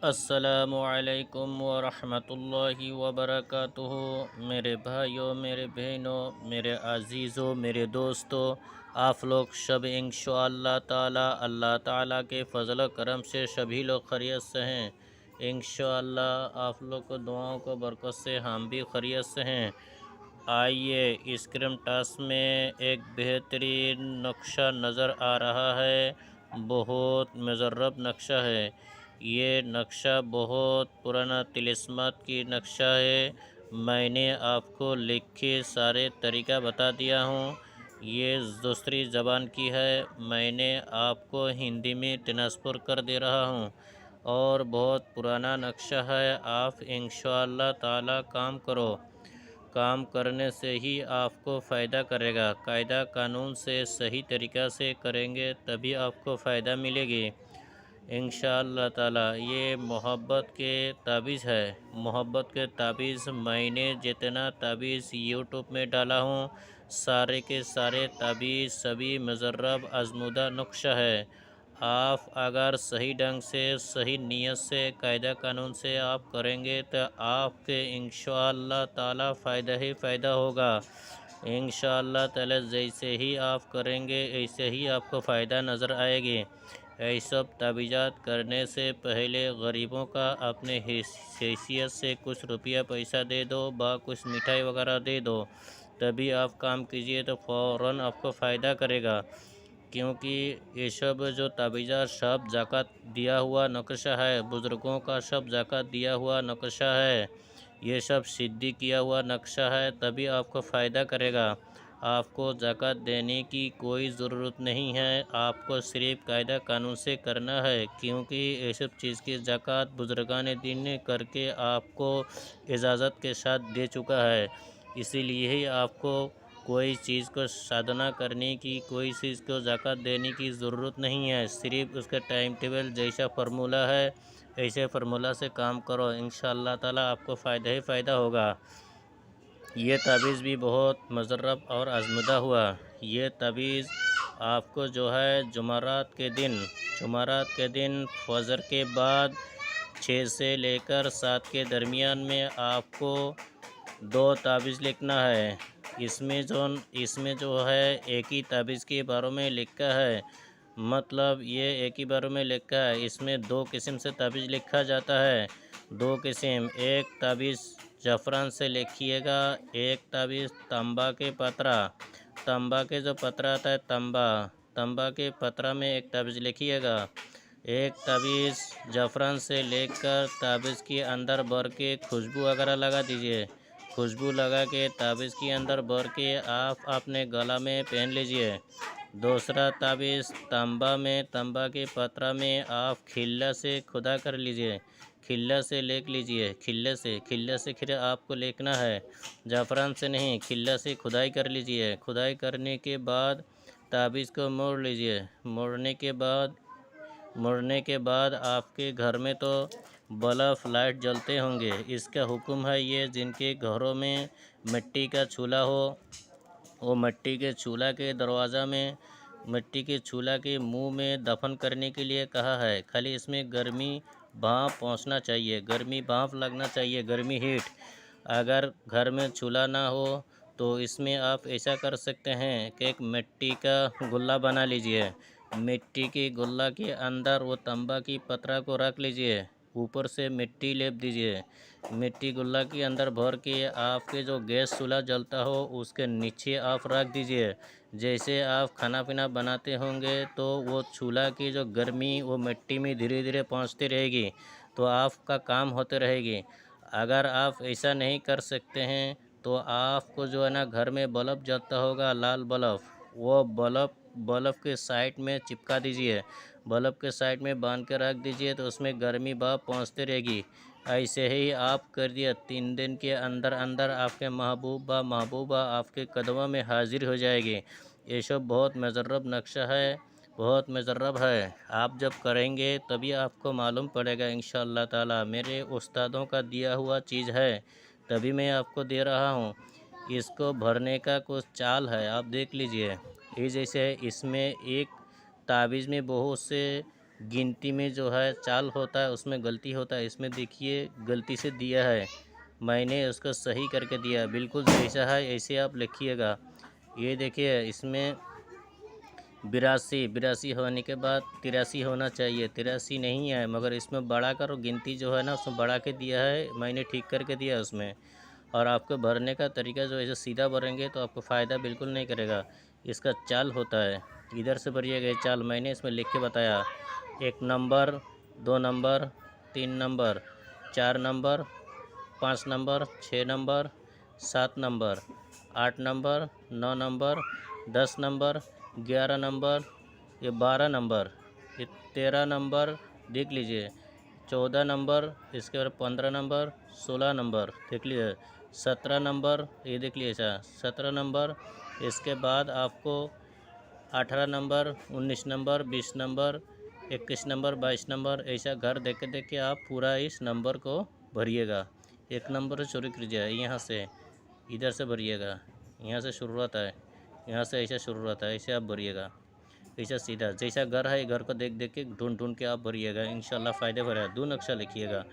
अस्सलामुअलैकुम वरहमतुल्लाहि वबरकातुहू। मेरे भाइयों, मेरे बहनों, मेरे अज़ीज़ों, मेरे दोस्तों, आप लोग सब इंशाअल्लाह ताला अल्लाह ताला के फ़ज़ल करम से सभी लोग खैरियत से हैं। इंशाअल्लाह आप लोग को दुआओं को बरकत से हम भी खैरियत से हैं। आइए स्क्रीन टच में एक बेहतरीन नक्शा नज़र आ रहा है। बहुत मुजर्रब नक्शा है। ये नक्शा बहुत पुराना तिलिस्मात की नक्शा है। मैंने आपको लिख के सारे तरीका बता दिया हूँ। ये दूसरी ज़बान की है। मैंने आपको हिंदी में ट्रांसफ़र कर दे रहा हूँ और बहुत पुराना नक्शा है। आप इंशाअल्लाह ताला काम करो। काम करने से ही आपको फ़ायदा करेगा। कायदा कानून से सही तरीक़ा से करेंगे तभी आपको फ़ायदा मिलेगी इंशाअल्लाह ताला। ये मोहब्बत के ताबीज़ है। मोहब्बत के ताबीज़ मैंने जितना ताबीज़ यूट्यूब में डाला हूँ, सारे के सारे ताबीज़ सभी मुजर्रब आज़मूदा नुस्ख़ा है। आप अगर सही ढंग से, सही नीयत से, कायदा कानून से आप करेंगे तो आपके इंशाअल्लाह ताला फ़ायदा ही फ़ायदा होगा। इंशाअल्लाह ताला जैसे ही आप करेंगे ऐसे ही आपको फ़ायदा नज़र आएगी। ये सब तावीज़ात करने से पहले गरीबों का अपने हैसियत से कुछ रुपया पैसा दे दो, कुछ मिठाई वगैरह दे दो, तभी आप काम कीजिए तो फ़ौरन आपको फ़ायदा करेगा। क्योंकि ये सब जो तावीज़ात सब ज़कात दिया हुआ नक्शा है, बुज़ुर्गों का सब ज़कात दिया हुआ नक्शा है, ये सब सिद्धि किया हुआ नक्शा है, तभी आपको फ़ायदा करेगा। आपको ज़कात देने की कोई ज़रूरत नहीं है। आपको सिर्फ़ कायदा कानून से करना है, क्योंकि ये सब चीज़ की ज़कात बुज़ुर्गान दीन ने करके आपको इजाज़त के साथ दे चुका है। इसीलिए ही आपको कोई चीज़ को साधना करने की, कोई चीज़ को ज़कात देने की ज़रूरत नहीं है। सिर्फ़ उसका टाइम टेबल जैसा फ़ॉर्मूला है, ऐसे फ़ॉर्मूला से काम करो। इंशाअल्लाह ताला आपको फ़ायदा ही फ़ायदा होगा। ये ताबीज़ भी बहुत मुजर्रब और आज़मूदा हुआ। ये ताबीज़ आपको जो है जुमेरात के दिन फ़जर के बाद 6 से लेकर 7 के दरमियान में आपको 2 ताबीज़ लिखना है। इसमें जो है एक ही ताबीज़ के बारे में लिखा है। मतलब ये एक ही बारे में लिखा है। इसमें 2 किस्म से ताबीज़ लिखा जाता है। 2 किस्म, एक ताबीज़ ज़फ़रान से लिखिएगा, एक ताबीज़ तांबा के पतरा। तांबा के जो पतरा आता है, तांबा के पतरा में एक ताबीज़ लिखिएगा। एक ताबीज़ ज़फ़रान से लेकर ताबीज़ के अंदर भर के खुशबू वगैरह लगा दीजिए। खुशबू लगा के ताबीज़ के अंदर भर के आप अपने गला में पहन लीजिए। दूसरा ताबीज़ तांबा के पतरा में आप खिल्ला से खुदा कर लीजिए। खिल्ला से लिख लीजिए। खिल्ले से फिर आपको लिखना है, ज़फ़रान से नहीं, खिल्ला से खुदाई कर लीजिए। खुदाई करने के बाद ताबीज़ को मोड़ लीजिए। मोड़ने के बाद आपके घर में तो बल्ब लाइट जलते होंगे। इसका हुक्म है, ये जिनके घरों में मिट्टी का चूल्हा हो, वो मिट्टी के चूल्हा के दरवाज़ा में, मिट्टी के चूल्हा के मुंह में दफन करने के लिए कहा है। खाली इसमें गर्मी भाप पहुंचना चाहिए, गर्मी भाप लगना चाहिए, गर्मी हीट। अगर घर में चूल्हा ना हो तो इसमें आप ऐसा कर सकते हैं कि एक मिट्टी का गुल्ला बना लीजिए। मिट्टी के गुल्ला के अंदर वो तांबा की पतरा को रख लीजिए, ऊपर से मिट्टी लेप दीजिए। मिट्टी गुल्ला के अंदर भर के आपके जो गैस चूल्हा जलता हो उसके नीचे आप रख दीजिए। जैसे आप खाना पीना बनाते होंगे तो वो चूल्हा की जो गर्मी वो मिट्टी में धीरे धीरे पहुंचती रहेगी, तो आपका काम होते रहेगी। अगर आप ऐसा नहीं कर सकते हैं तो आपको जो है ना, घर में बल्ब जलता होगा, लाल बल्ब, वो बल्ब के साइड में चिपका दीजिए। बल्ब के साइड में बांध के रख दीजिए तो उसमें गर्मी भाप पहुँचती रहेगी। ऐसे ही आप कर दिया, 3 दिन के अंदर अंदर आपके महबूबा आपके कदमों में हाजिर हो जाएगी। ये सब बहुत मुजर्रब नक्शा है, बहुत मुजर्रब है। आप जब करेंगे तभी आपको मालूम पड़ेगा इंशाअल्लाह ताला। मेरे उस्तादों का दिया हुआ चीज़ है, तभी मैं आपको दे रहा हूँ। इसको भरने का कुछ चाल है, आप देख लीजिए। ये जैसे इसमें एक ताबीज़ में बहुत से गिनती में जो है चाल होता है उसमें गलती होता है। इसमें देखिए गलती से दिया है, मैंने उसको सही करके दिया, बिल्कुल जैसा है ऐसे आप लिखिएगा। ये देखिए इसमें 82 होने के बाद 83 होना चाहिए, 83 नहीं है, मगर इसमें बढ़ा कर गिनती जो है ना उसमें बढ़ा के दिया है, मैंने ठीक करके दिया उसमें। और आपको भरने का तरीका जो ऐसे सीधा भरेंगे तो आपको फ़ायदा बिल्कुल नहीं करेगा। इसका चाल होता है, इधर से भरिएगा, ये चाल मैंने इसमें लिख के बताया। 1 number, 2 number, 3 number, 4 number, 5 number, 6 number, 7 number, 8 number, 9 number, 10 number, 11 number, ये 12 नंबर, ये 13 नंबर, देख लीजिए 14 नंबर, इसके बाद 15 नंबर, 16 नंबर देख लीजिए, 17 नंबर, ये देख लीजिए 17 नंबर। इसके बाद आपको 18 number, 19 number, 20 number, 21 number, 22 number, ऐसा घर देख के आप पूरा इस नंबर को भरिएगा। 1 नंबर से शुरू कीजिए, यहाँ से इधर से भरिएगा, यहाँ से शुरुआत है, यहाँ से ऐसा शुरुआत है, ऐसे आप भरिएगा, ऐसा सीधा जैसा घर है घर को देख के ढूंढ के आप भरिएगा, इंशाल्लाह फ़ायदे भरा। 2 नक्शा लिखिएगा।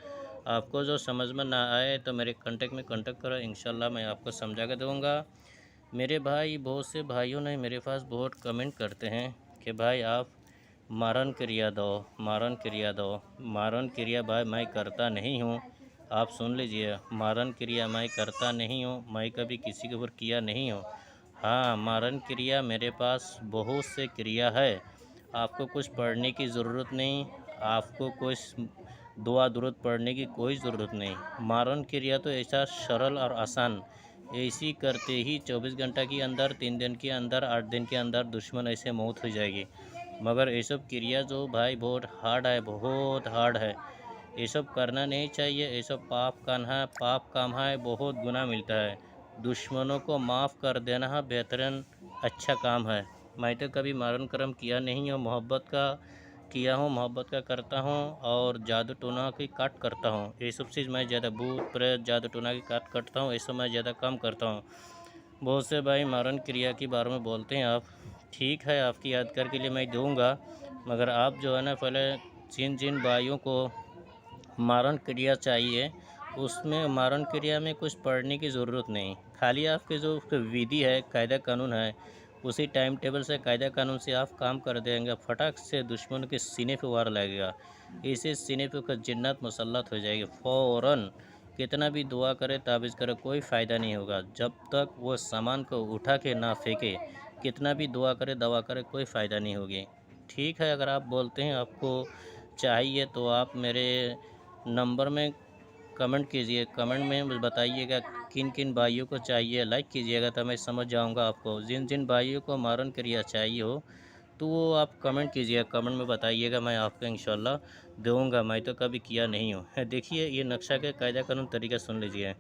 आपको जो समझ में ना आए तो मेरे कांटेक्ट में कांटेक्ट करो, इंशाल्लाह मैं आपको समझा के दूँगा। मेरे भाई, बहुत से भाइयों ने मेरे पास बहुत कमेंट करते हैं कि भाई आप मारन क्रिया दो, मारन क्रिया दो। मारन क्रिया भाई मैं करता नहीं हूँ, आप सुन लीजिए, मारन क्रिया मैं करता नहीं हूँ, मैं कभी किसी के ऊपर किया नहीं हूँ। हाँ, मारन क्रिया मेरे पास बहुत से क्रिया है, आपको कुछ पढ़ने की ज़रूरत नहीं, आपको कुछ दुआ दुरूद पढ़ने की कोई ज़रूरत नहीं। मारन क्रिया तो ऐसा सरल और आसान, ऐसी करते ही 24 घंटा के अंदर, 3 दिन के अंदर, 8 दिन के अंदर दुश्मन ऐसे मौत हो जाएगी। मगर ये सब क्रिया जो भाई बहुत हार्ड है, बहुत हार्ड है, ये सब करना नहीं चाहिए। ये सब पाप काम है, बहुत गुनाह मिलता है। दुश्मनों को माफ़ कर देना बेहतरीन अच्छा काम है। मैं तो कभी मारन करम किया नहीं हूँ, मोहब्बत का किया हूँ, मोहब्बत का करता हूँ, और जादू टोना की काट करता हूँ। ये सब चीज़ मैं ज़्यादा भूत प्रेत जादू टोना की काट करता हूँ, ये सब मैं ज़्यादा काम करता हूँ। बहुत से भाई मारन क्रिया के बारे में बोलते हैं आप, ठीक है आपकी यादगार के लिए मैं दूँगा, मगर आप जो है ना पहले जिन जिन भाइयों को मारन क्रिया चाहिए, उसमें मारन क्रिया में कुछ पढ़ने की ज़रूरत नहीं, खाली आपके जो विधि है, कायदा कानून है, उसी टाइम टेबल से कायदा कानून से आप काम कर देंगे, फटाक से दुश्मन के सीने पे वार लगेगा, इसे सीने पे का जिन्नत मुसल्लत हो जाएगी फ़ौरन। कितना भी दुआ करे ताबीज़ करे कोई फ़ायदा नहीं होगा, जब तक वो सामान को उठा के ना फेंके, कितना भी दुआ करे दवा करे कोई फ़ायदा नहीं होगी। ठीक है, अगर आप बोलते हैं आपको चाहिए तो आप मेरे नंबर में कमेंट कीजिए, कमेंट में बताइएगा किन किन भाइयों को चाहिए, लाइक कीजिएगा तो मैं समझ जाऊंगा आपको। जिन जिन भाइयों को मारन क्रिया चाहिए हो तो वो आप कमेंट कीजिएगा, कमेंट में बताइएगा, मैं आपको इंशाल्लाह दूंगा। मैं तो कभी किया नहीं हूँ। देखिए ये नक्शा के कायदा कानून तरीका सुन लीजिए।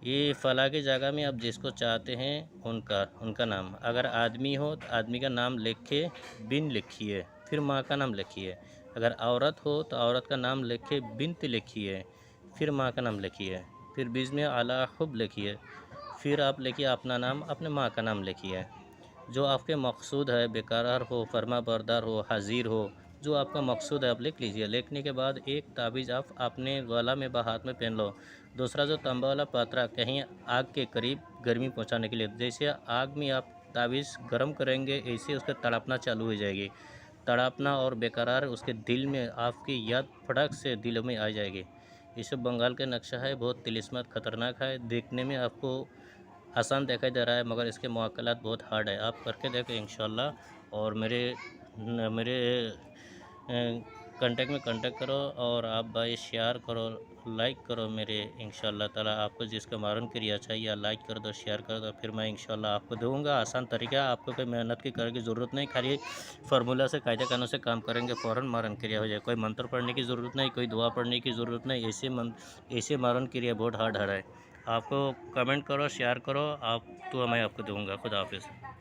ये फला की जगह में आप जिसको चाहते हैं उनका नाम, अगर आदमी हो तो आदमी का नाम लिख के बिन लिखिए, फिर माँ का नाम लिखिए। अगर औरत हो तो औरत का नाम लिखे बिनत लिखिए, फिर माँ का नाम लिखिए, फिर बीच में आला खुब लिखिए, फिर आप लिखिए अपना नाम, अपने माँ का नाम लिखिए। जो आपके मकसूद है, बेकरार हो, फरमा बरदार हो, हाजिर हो, जो आपका मकसूद है आप लिख लीजिए। लिखने के बाद एक ताबीज़ आप अपने गला में हाथ में पहन लो। दूसरा जो तांबा वाला पात्रा कहीं आग के करीब गर्मी पहुंचाने के लिए, जैसे आग में आप ताबीज़ गर्म करेंगे ऐसे उसका तड़पना चालू हो जाएगी, तड़पना और बेकरार उसके दिल में आपकी याद फटक से दिल में आ जाएगी। ये सब बंगाल का नक्शा है, बहुत तिलिस्मत खतरनाक है, देखने में आपको आसान दिखाई दे रहा है मगर इसके मुआक्कलात बहुत हार्ड है। आप करके देखें इंशाल्लाह, और मेरे कांटेक्ट में कांटेक्ट करो, और आप भाई शेयर करो, लाइक करो मेरे, इंशाल्लाह ताला आपको जिसका मारन क्रिया चाहिए लाइक कर दो, शेयर कर दो, फिर मैं इंशाल्लाह आपको दूंगा। आसान तरीका, आपको कोई मेहनत की करने की ज़रूरत नहीं, खाली फार्मूला से कायदे कानून से काम करेंगे फ़ौरन मारन क्रिया हो जाए। कोई मंत्र पढ़ने की ज़रूरत नहीं, कोई दुआ पढ़ने की ज़रूरत नहीं, ऐसे मारन क्रिया बहुत हार्ड है। आपको कमेंट करो, शेयर करो, आप तो मैं आपको दूंगा। खुदा हाफिज़।